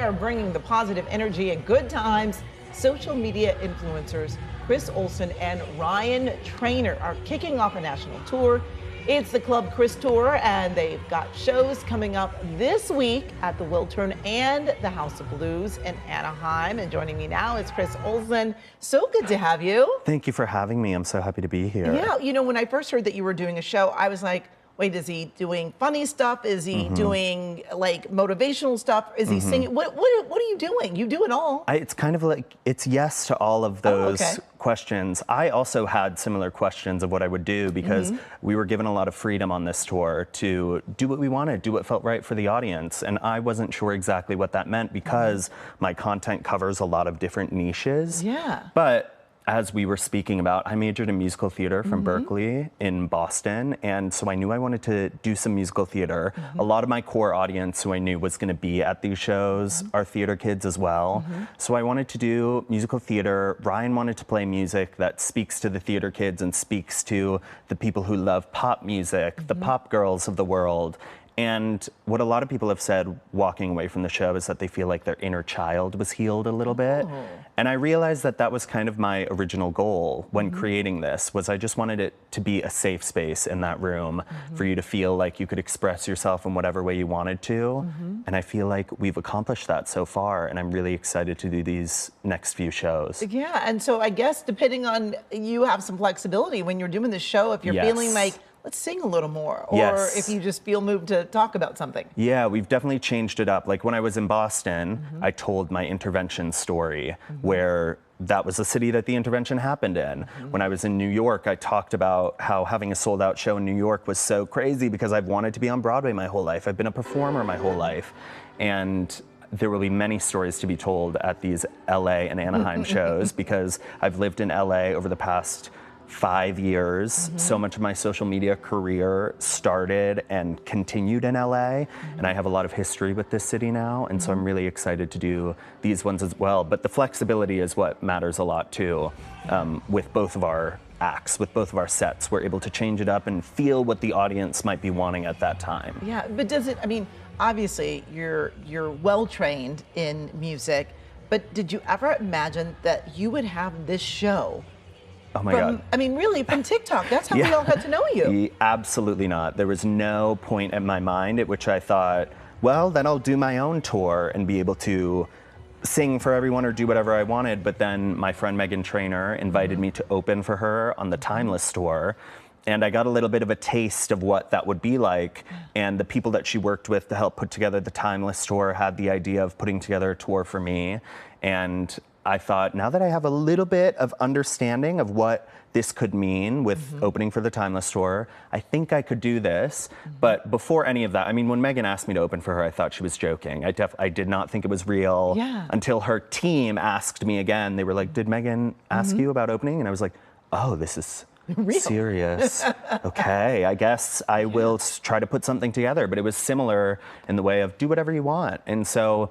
are bringing the positive energy and good times. Social media influencers Chris Olsen and Ryan Trainor are kicking off a national tour. It's the Club Chris Tour, and they've got shows coming up this week at the Wiltern and the House of Blues in Anaheim. And joining me now is Chris Olsen. So good to have you. Thank you for having me. I'm so happy to be here. Yeah, you know, when I first heard that you were doing a show, I was like, wait, is he doing funny stuff? Is he doing like motivational stuff? Is he singing? What are you doing? You do it all. It's kind of like, it's yes to all of those questions. I also had similar questions of what I would do because we were given a lot of freedom on this tour to do what we wanted, do what felt right for the audience. And I wasn't sure exactly what that meant because my content covers a lot of different niches. Yeah. But as we were speaking about, I majored in musical theater from Berkeley in Boston, and so I knew I wanted to do some musical theater. A lot of my core audience who I knew was going to be at these shows are theater kids as well. So I wanted to do musical theater. Ryan wanted to play music that speaks to the theater kids and speaks to the people who love pop music, the pop girls of the world. And what a lot of people have said walking away from the show is that they feel like their inner child was healed a little bit. And I realized that that was kind of my original goal when creating this, was I just wanted it to be a safe space in that room for you to feel like you could express yourself in whatever way you wanted to. And I feel like we've accomplished that so far, and I'm really excited to do these next few shows. Yeah, and so I guess depending on, you have some flexibility when you're doing the show, if you're feeling like, let's sing a little more, or if you just feel moved to talk about something. Yeah, we've definitely changed it up. Like when I was in Boston, I told my intervention story where that was the city that the intervention happened in. When I was in New York, I talked about how having a sold out show in New York was so crazy because I've wanted to be on Broadway my whole life. I've been a performer my whole life. And there will be many stories to be told at these LA and Anaheim shows because I've lived in LA over the past 5 years. So much of my social media career started and continued in LA, and I have a lot of history with this city now, and so I'm really excited to do these ones as well. But the flexibility is what matters a lot too. With both of our acts, with both of our sets, we're able to change it up and feel what the audience might be wanting at that time. Yeah, but does it, I mean, obviously you're well trained in music, but did you ever imagine that you would have this show? Oh my God. I mean, really, from TikTok. That's how we all got to know you. Absolutely not. There was no point in my mind at which I thought, well, then I'll do my own tour and be able to sing for everyone or do whatever I wanted. But then my friend Megan Trainor invited me to open for her on the Timeless tour. And I got a little bit of a taste of what that would be like. And the people that she worked with to help put together the Timeless tour had the idea of putting together a tour for me. And I thought, now that I have a little bit of understanding of what this could mean with opening for the Timeless tour, I think I could do this. But before any of that, I mean, when Megan asked me to open for her, I thought she was joking. I did not think it was real until her team asked me again. They were like, did Megan ask you about opening? And I was like, oh, this is real. Serious. Okay, I guess I will try to put something together. But it was similar in the way of do whatever you want. And so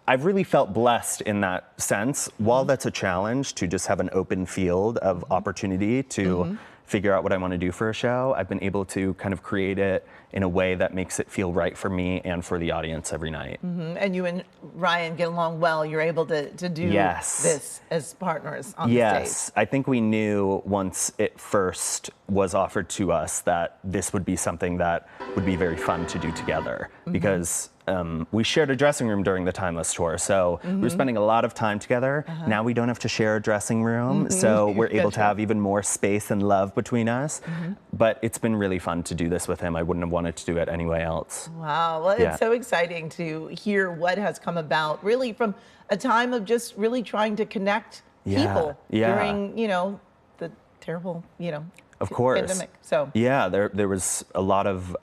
I've really felt blessed in that sense. While that's a challenge to just have an open field of opportunity to figure out what I want to do for a show, I've been able to kind of create it in a way that makes it feel right for me and for the audience every night. And you and Ryan get along well. You're able to do this as partners on the stage. I think we knew once it first was offered to us that this would be something that would be very fun to do together because we shared a dressing room during the Timeless tour, so we were spending a lot of time together. Now we don't have to share a dressing room, so we're able to have even more space and love between us. But it's been really fun to do this with him. I wouldn't have wanted to do it anyway else. Wow, well, it's so exciting to hear what has come about, really from a time of just really trying to connect people during, you know, the terrible, you know, of course. Pandemic. So yeah, there was a lot of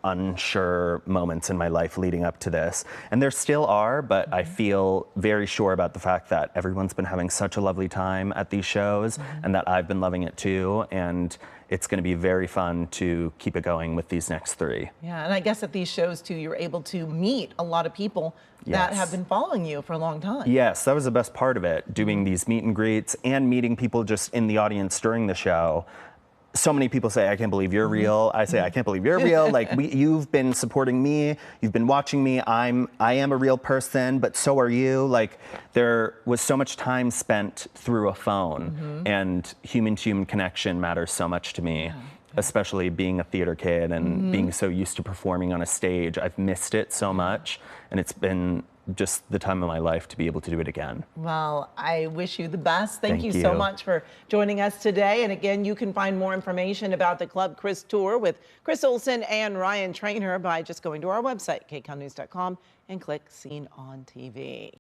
unsure moments in my life leading up to this, and there still are. But I feel very sure about the fact that everyone's been having such a lovely time at these shows, and that I've been loving it too. And it's going to be very fun to keep it going with these next 3. Yeah, and I guess at these shows too, you're able to meet a lot of people that have been following you for a long time. Yes, that was the best part of it, doing these meet and greets and meeting people just in the audience during the show. so many people say, I can't believe you're real. I say, I can't believe you're real. Like, you've been supporting me. You've been watching me. I am a real person, but so are you. Like, there was so much time spent through a phone, and human-to-human connection matters so much to me, especially being a theater kid and being so used to performing on a stage. I've missed it so much, and it's been just the time of my life to be able to do it again. Well, I wish you the best. Thank you Thank so you. much for joining us today. And again, you can find more information about the Club Chris Tour with Chris Olsen and Ryan Trainor by just going to our website, kcalnews.com, and click Seen on TV.